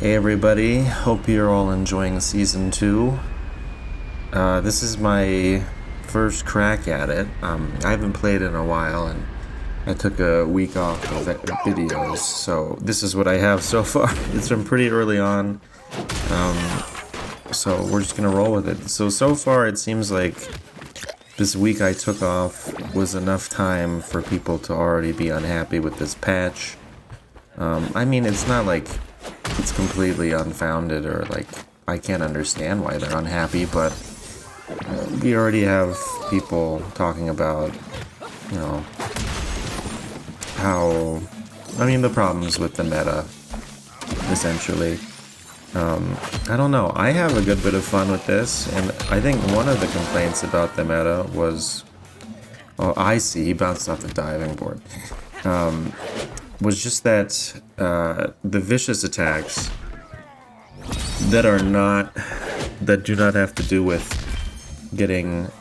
Hey everybody, hope you're all enjoying Season 2. This is my first crack at it. I haven't played in a while and I took a week off of videos, so this is what I have so far. It's been pretty early on, so we're just gonna roll with it. So far it seems like this week I took off was enough time for people to already be unhappy with this patch. I mean, it's not like it's completely unfounded or like I can't understand why they're unhappy, but we already have people talking about, you know, the problems with the meta, essentially. I don't know, I have a good bit of fun with this, and I think one of the complaints about the meta was, he bounced off the diving board, was just that the vicious attacks that do not have to do with getting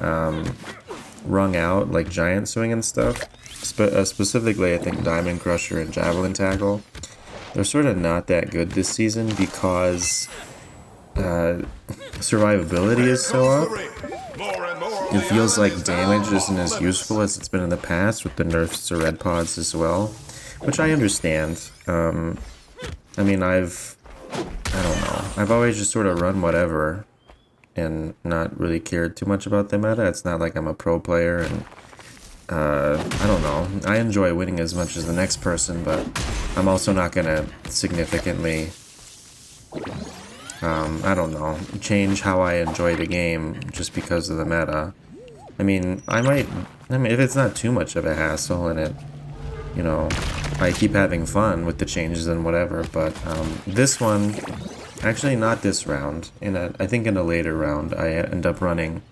wrung out, like giant swing and stuff, specifically I think Diamond Crusher and Javelin Tackle, they're sort of not that good this season because survivability is so up. It feels like damage isn't as useful as it's been in the past with the nerfs to red pods as well, which I understand. I mean, I don't know, I've always just sort of run whatever and not really cared too much about the meta. It's not like I'm a pro player, and I don't know, I enjoy winning as much as the next person, but I'm also not gonna significantly, I don't know, change how I enjoy the game just because of the meta. I mean, if it's not too much of a hassle and it, you know, I keep having fun with the changes and whatever, but this one, actually not this round, I think in a later round, I end up running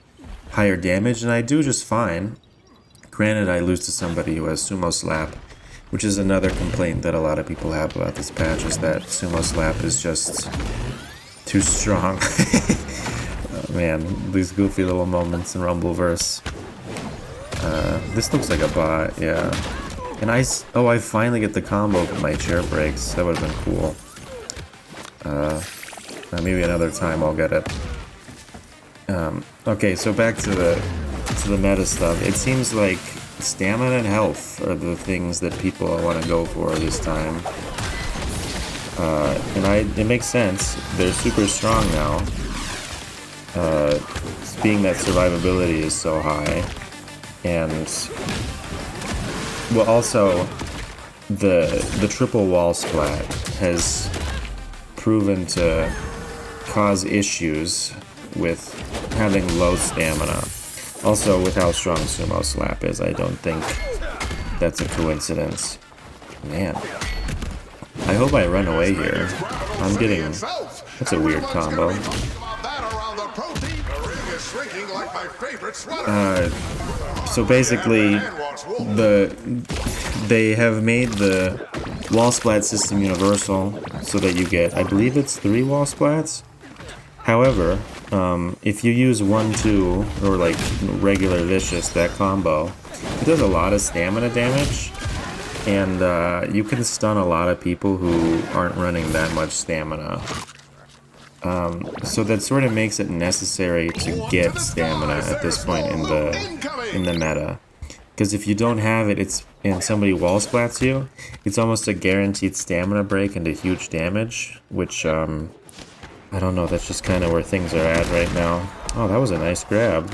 higher damage, and I do just fine. Granted, I lose to somebody who has Sumo Slap, which is another complaint that a lot of people have about this patch, is that Sumo Slap is just too strong. Oh, man, these goofy little moments in Rumbleverse. This looks like a bot, yeah. And I finally get the combo with my chair breaks. That would have been cool. Maybe another time I'll get it. Okay, so back to the meta stuff. It seems like stamina and health are the things that people want to go for this time. And it makes sense. They're super strong now. Being that survivability is so high. And well, also, the triple wall splat has proven to cause issues with having low stamina. Also, with how strong Sumo Slap is, I don't think that's a coincidence. Man, I hope I run away here. I'm getting... That's a weird combo. So basically, they have made the wall splat system universal so that you get, I believe it's 3 wall splats. However, if you use 1-2 or like regular vicious, that combo, it does a lot of stamina damage, and you can stun a lot of people who aren't running that much stamina. So that sort of makes it necessary to get stamina at this point in the meta. Because if you don't have it, and somebody wall splats you, it's almost a guaranteed stamina break into huge damage, which, I don't know, that's just kind of where things are at right now. Oh, that was a nice grab.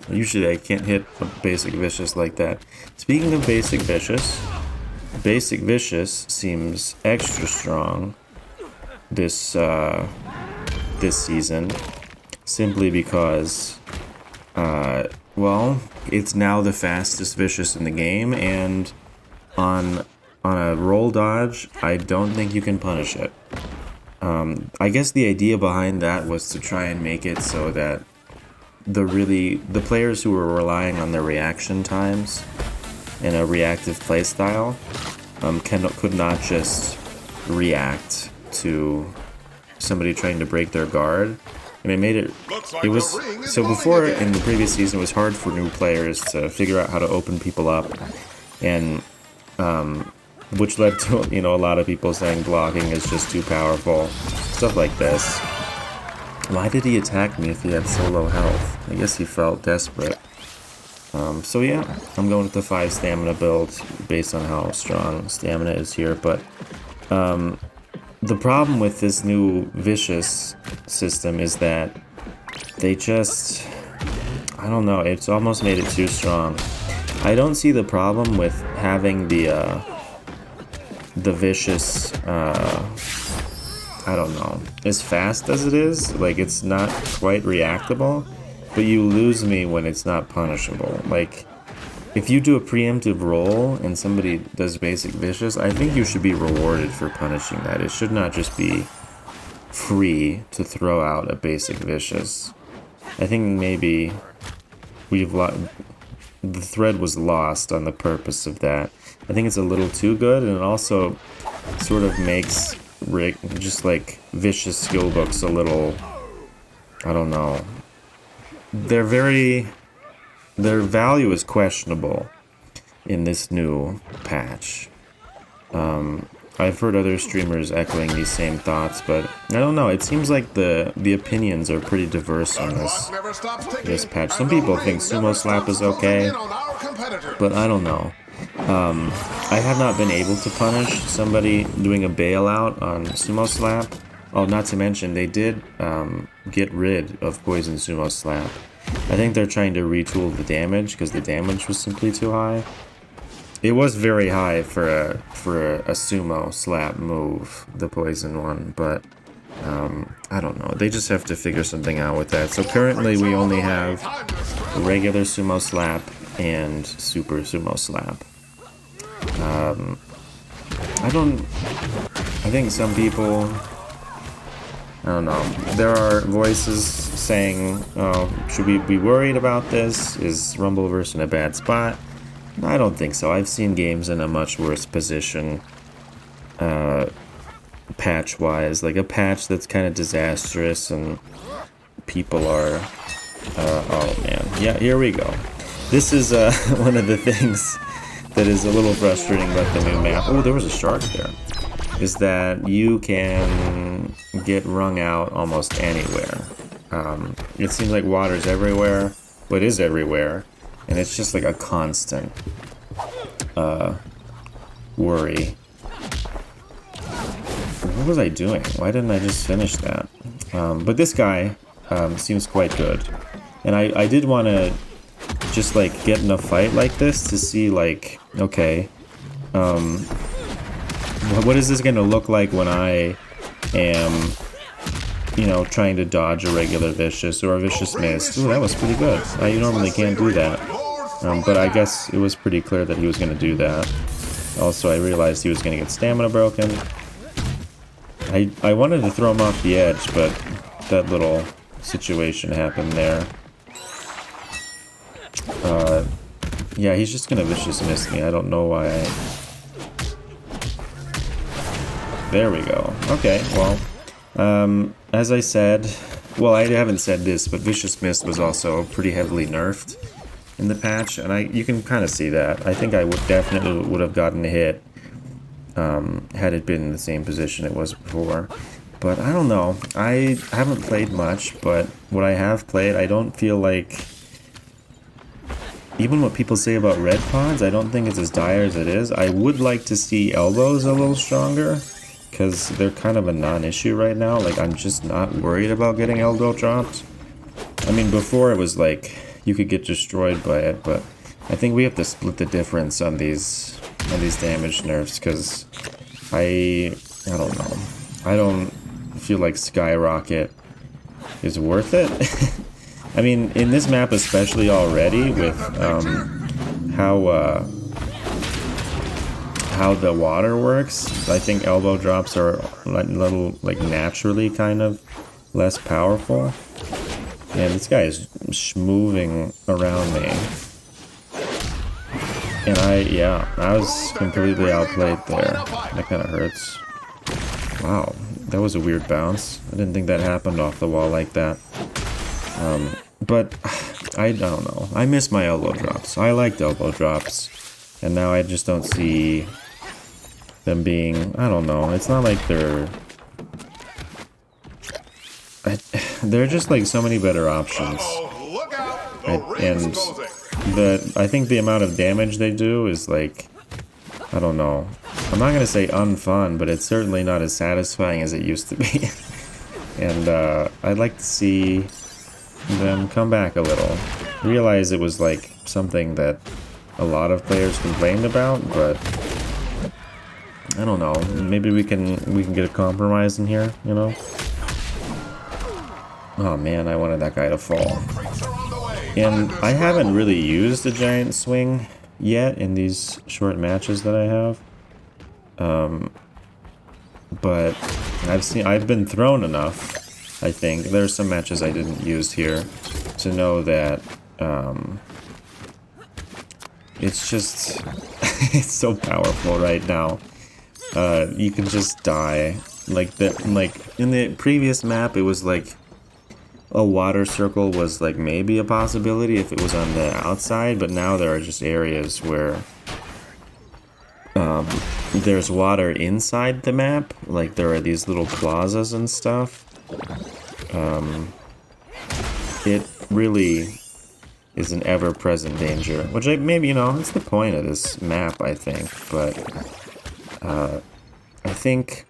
Usually I can't hit a basic vicious like that. Speaking of basic vicious seems extra strong this season, simply because, well, it's now the fastest vicious in the game, and on a roll dodge, I don't think you can punish it. I guess the idea behind that was to try and make it so that the players who were relying on their reaction times and a reactive playstyle could not just react to somebody trying to break their guard, and it made it was so before in the previous season it was hard for new players to figure out how to open people up, and which led to, you know, a lot of people saying blocking is just too powerful. Stuff like this. Why did he attack me if he had so low health? I guess he felt desperate. So yeah, I'm going with the 5 stamina build based on how strong stamina is here, but the problem with this new vicious system is that they just, I don't know, it's almost made it too strong. I don't see the problem with having the vicious, I don't know, as fast as it is. Like, it's not quite reactable, but you lose me when it's not punishable. Like, if you do a preemptive roll and somebody does basic vicious, I think you should be rewarded for punishing that. It should not just be free to throw out a basic vicious. I think maybe the thread was lost on the purpose of that. I think it's a little too good, and it also sort of makes just like vicious skill books a little, I don't know. Their value is questionable in this new patch. I've heard other streamers echoing these same thoughts, but I don't know. It seems like the opinions are pretty diverse on this patch. Some people think Sumo Slap is okay, but I don't know. I have not been able to punish somebody doing a bailout on Sumo Slap. Oh, not to mention, they did get rid of Poison Sumo Slap. I think they're trying to retool the damage because the damage was simply too high. It was very high for a Sumo Slap move, the Poison one, but I don't know. They just have to figure something out with that. So currently we only have regular Sumo Slap and Super Sumo Slap. I think some people, I don't know, there are voices saying, oh, should we be worried about this? Is Rumbleverse in a bad spot? I don't think so. I've seen games in a much worse position, patch-wise. Like a patch that's kind of disastrous and people are, oh man. Yeah, here we go. This is one of the things that is a little frustrating about the new map. Oh, there was a shark there. Is that you can get wrung out almost anywhere. It seems like water's everywhere, but it is everywhere, and it's just like a constant worry. What was I doing? Why didn't I just finish that? But this guy seems quite good, and I did want to just like get in a fight like this to see like, okay, what is this going to look like when I am, you know, trying to dodge a regular vicious or a vicious miss? Ooh, that was pretty good. I normally can't do that. But I guess it was pretty clear that he was going to do that. Also, I realized he was going to get stamina broken. I wanted to throw him off the edge, but that little situation happened there. Yeah, he's just going to vicious miss me. I don't know why There we go. Okay, well, as I said, well, I haven't said this, but Vicious Mist was also pretty heavily nerfed in the patch, and you can kind of see that. I think I definitely would have gotten a hit had it been in the same position it was before. But I don't know. I haven't played much, but what I have played, I don't feel like... Even what people say about red pods, I don't think it's as dire as it is. I would like to see elbows a little stronger, because they're kind of a non-issue right now. Like, I'm just not worried about getting elbow dropped. I mean, before it was like, you could get destroyed by it, but I think we have to split the difference on these damage nerfs, because I don't know. I don't feel like Skyrocket is worth it. I mean, in this map especially already, with how the water works, I think elbow drops are a little, like, naturally kind of less powerful. And this guy is moving around me. And I was completely outplayed there. That kind of hurts. Wow, that was a weird bounce. I didn't think that happened off the wall like that. But I don't know. I miss my elbow drops. I liked elbow drops, and now I just don't see them being, I don't know, it's not like they're... They're just like so many better options. And I think the amount of damage they do is like, I don't know. I'm not gonna say unfun, but it's certainly not as satisfying as it used to be. And I'd like to see them come back a little. Realize it was like something that a lot of players complained about, but I don't know. Maybe we can get a compromise in here, you know? Oh man, I wanted that guy to fall. And I haven't really used a giant swing yet in these short matches that I have. But I've been thrown enough, I think. There's some matches I didn't use here to know that it's just it's so powerful right now. You can just die. Like in the previous map, it was like a water circle was like maybe a possibility if it was on the outside, but now there are just areas where there's water inside the map. Like there are these little plazas and stuff. It really is an ever-present danger, which maybe, you know, it's the point of this map, I think, but I think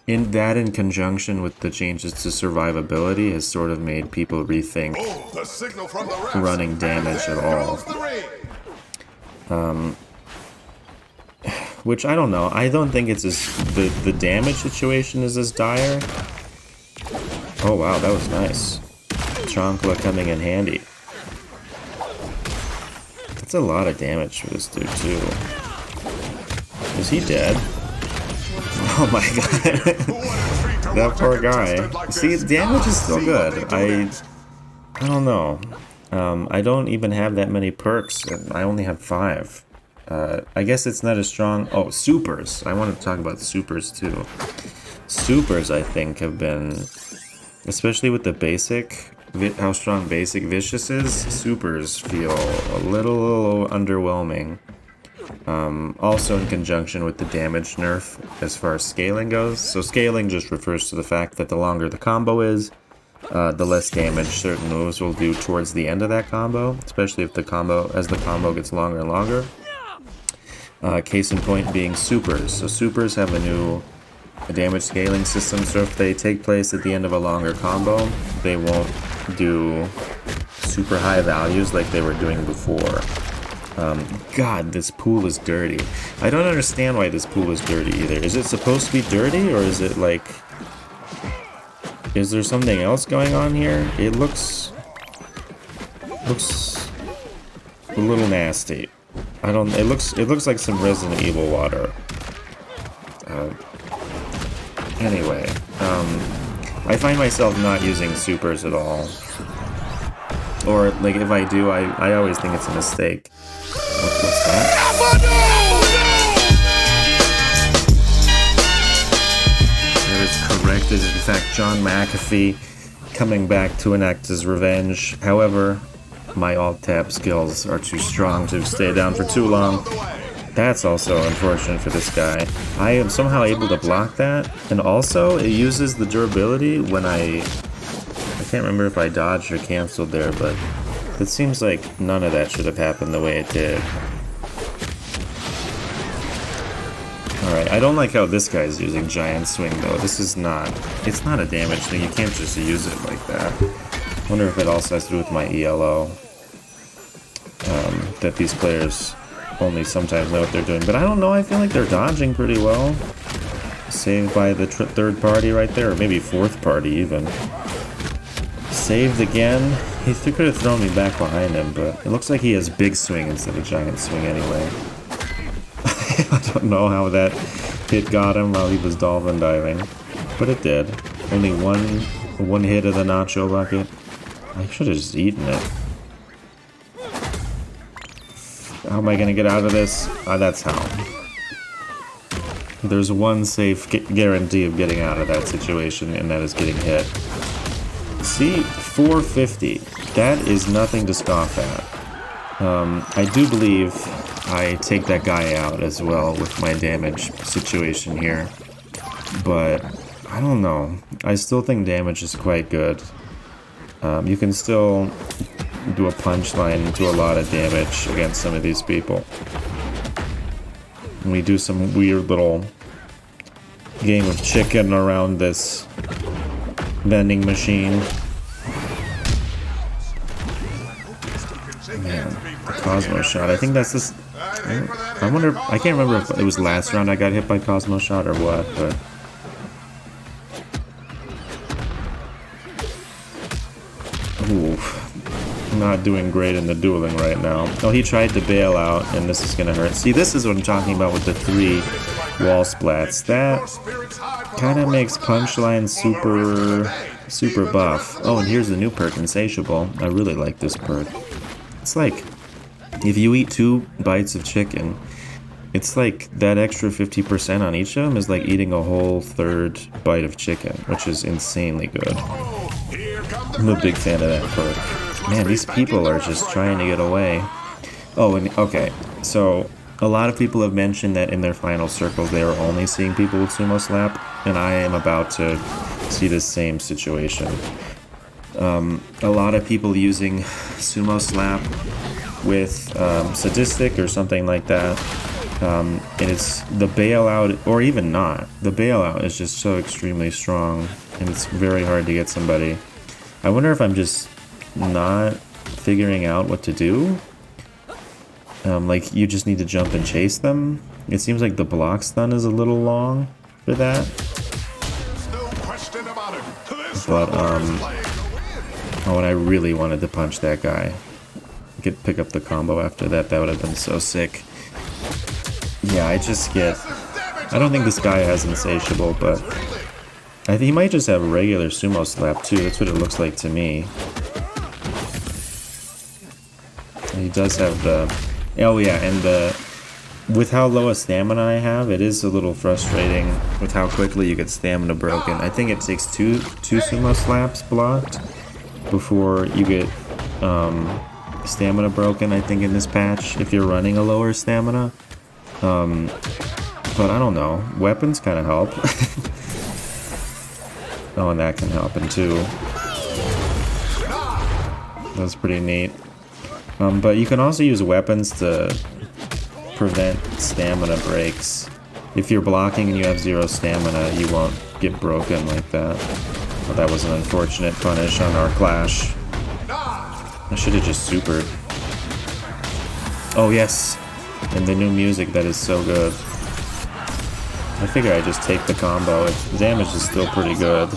in conjunction with the changes to survivability has sort of made people rethink running damage at all. Which I don't know. I don't think it's as the damage situation is as dire. Oh wow, that was nice. Chancla coming in handy. That's a lot of damage for this dude too. Is he dead? Oh my god. That poor guy. See, damage is still good. I don't know. I don't even have that many perks, and I only have 5. I guess it's not as strong. Oh, supers. I want to talk about supers too. Supers, I think, have been, especially with the basic, how strong basic Vicious is, supers feel a little underwhelming. Also in conjunction with the damage nerf as far as scaling goes. So scaling just refers to the fact that the longer the combo is, the less damage certain moves will do towards the end of that combo, especially if the combo gets longer and longer. Case in point being supers. So supers have a new damage scaling system, so if they take place at the end of a longer combo, they won't do super high values like they were doing before. God, this pool is dirty. I don't understand why this pool is dirty either. Is it supposed to be dirty, or is it like... Is there something else going on here? It looks a little nasty. I don't... It looks like some Resident Evil water. Anyway, I find myself not using supers at all. Or, like, if I do, I always think it's a mistake. What's that? That is correct. It is, in fact, John McAfee coming back to enact his revenge. However, my alt-tab skills are too strong to stay down for too long. That's also unfortunate for this guy. I am somehow able to block that, and also it uses the durability when I can't remember if I dodged or canceled there, but it seems like none of that should have happened the way it did. Alright, I don't like how this guy's using Giant Swing though. This is not, it's not a damage thing, you can't just use it like that. I wonder if it also has to do with my ELO. That these players only sometimes know what they're doing, but I don't know, I feel like they're dodging pretty well. Saved by the third party right there, or maybe fourth party even. Saved again. He could have thrown me back behind him, but it looks like he has Big Swing instead of Giant Swing anyway. I don't know how that hit got him while he was dolphin diving, but it did. Only one hit of the nacho bucket. I should have just eaten it. How am I gonna get out of this? That's how. There's one safe guarantee of getting out of that situation, and that is getting hit. See, 450. That is nothing to scoff at. I do believe I take that guy out as well with my damage situation here. But I don't know. I still think damage is quite good. You can still do a punchline and do a lot of damage against some of these people. And we do some weird little game of chicken around this vending machine. Man, the Cosmo shot. I think that's this. I wonder. I can't remember if it was last round I got hit by Cosmo shot or what, but. Ooh, not doing great in the dueling right now. Oh, he tried to bail out, and this is gonna hurt. See, this is what I'm talking about with the 3 wall splats. That kind of makes punchline super buff. Oh, and here's the new perk, Insatiable. I really like this perk. It's like, if you eat 2 bites of chicken, it's like that extra 50% on each of them is like eating a whole 3rd bite of chicken, which is insanely good. I'm a big fan of that perk. Man, these people are just trying to get away. Oh, and okay, so a lot of people have mentioned that in their final circles they are only seeing people with Sumo Slap, and I am about to see the same situation. A lot of people using Sumo Slap with Sadistic or something like that, and it's the bailout, or even not. The bailout is just so extremely strong, and it's very hard to get somebody. I wonder if I'm just not figuring out what to do. Like, you just need to jump and chase them. It seems like the block stun is a little long for that. But, oh, and I really wanted to punch that guy. I could pick up the combo after that. That would have been so sick. Yeah, I don't think this guy has Insatiable, but I think he might just have a regular Sumo Slap too. That's what it looks like to me. And he does have the... Oh yeah, and with how low a stamina I have, it is a little frustrating with how quickly you get stamina broken. I think it takes two Sumo Slaps blocked before you get stamina broken, I think, in this patch, if you're running a lower stamina. But I don't know. Weapons kind of help. Oh, and that can happen too. That's pretty neat. But you can also use weapons to prevent stamina breaks. If you're blocking and you have 0 stamina, you won't get broken like that. Well, that was an unfortunate punish on our clash. I should have just supered. Oh yes! And the new music, that is so good. I figure I just take the combo. The damage is still pretty good.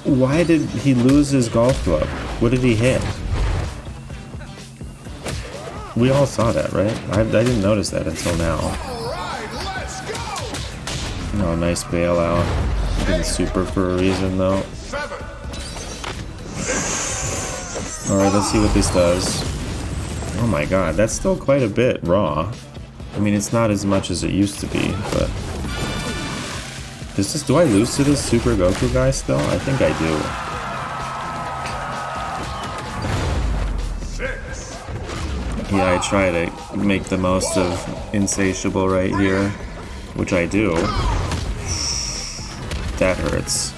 Why did he lose his golf club? What did he hit? We all saw that, right? I didn't notice that until now. Oh, nice bailout. Didn't super for a reason, though. Alright, let's see what this does. Oh my god, that's still quite a bit raw. I mean, it's not as much as it used to be, but... do I lose to this Super Goku guy still? I think I do. Yeah, I try to make the most of Insatiable right here, which I do. That hurts.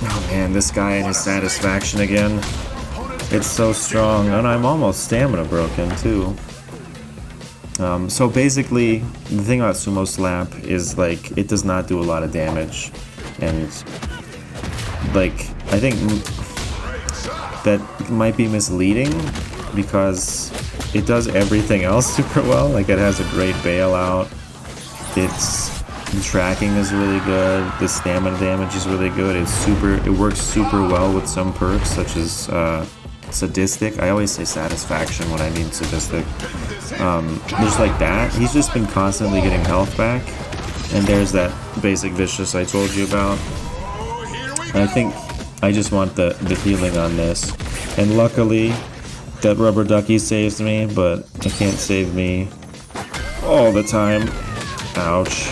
Oh man, this guy and his satisfaction again. It's so strong, and I'm almost stamina broken too. So basically, the thing about Sumo Slap is, like, it does not do a lot of damage, and, like, I think that might be misleading, because it does everything else super well. Like, it has a great bailout, the tracking is really good, the stamina damage is really good, it works super well with some perks, such as, Sadistic. I always say Satisfaction when I mean Sadistic. There's like that. He's just been constantly getting health back. And there's that basic Vicious I told you about. I think I just want the healing on this. And luckily, that rubber ducky saves me, but it can't save me all the time. Ouch.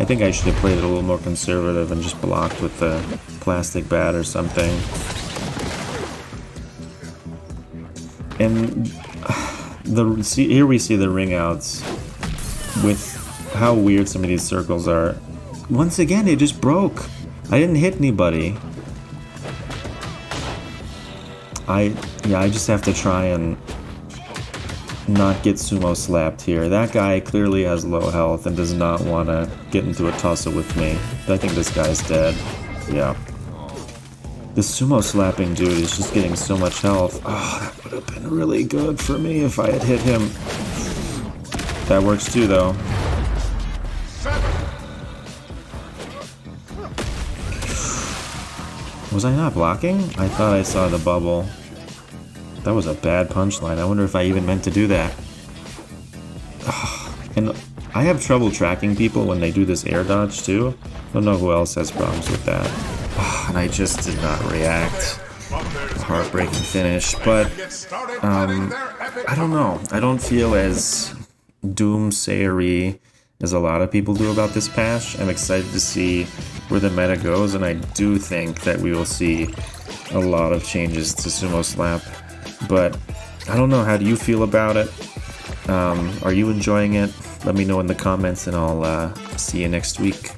I think I should have played it a little more conservative and just blocked with the plastic bat or something. And here we see the ring outs with how weird some of these circles are. Once again, it just broke. I didn't hit anybody. I just have to try and not get sumo slapped here. That guy clearly has low health and does not want to get into a tussle with me. I think this guy's dead. Yeah. This sumo slapping dude is just getting so much health. Oh, that would have been really good for me if I had hit him. That works too, though. Was I not blocking? I thought I saw the bubble. That was a bad punchline. I wonder if I even meant to do that. And I have trouble tracking people when they do this air dodge too. I don't know who else has problems with that. And I just did not react. Heartbreaking finish. But I don't know. I don't feel as doomsayer-y as a lot of people do about this patch. I'm excited to see where the meta goes, and I do think that we will see a lot of changes to Sumo Slap. But I don't know, how do you feel about it? Are you enjoying it? Let me know in the comments, and I'll see you next week.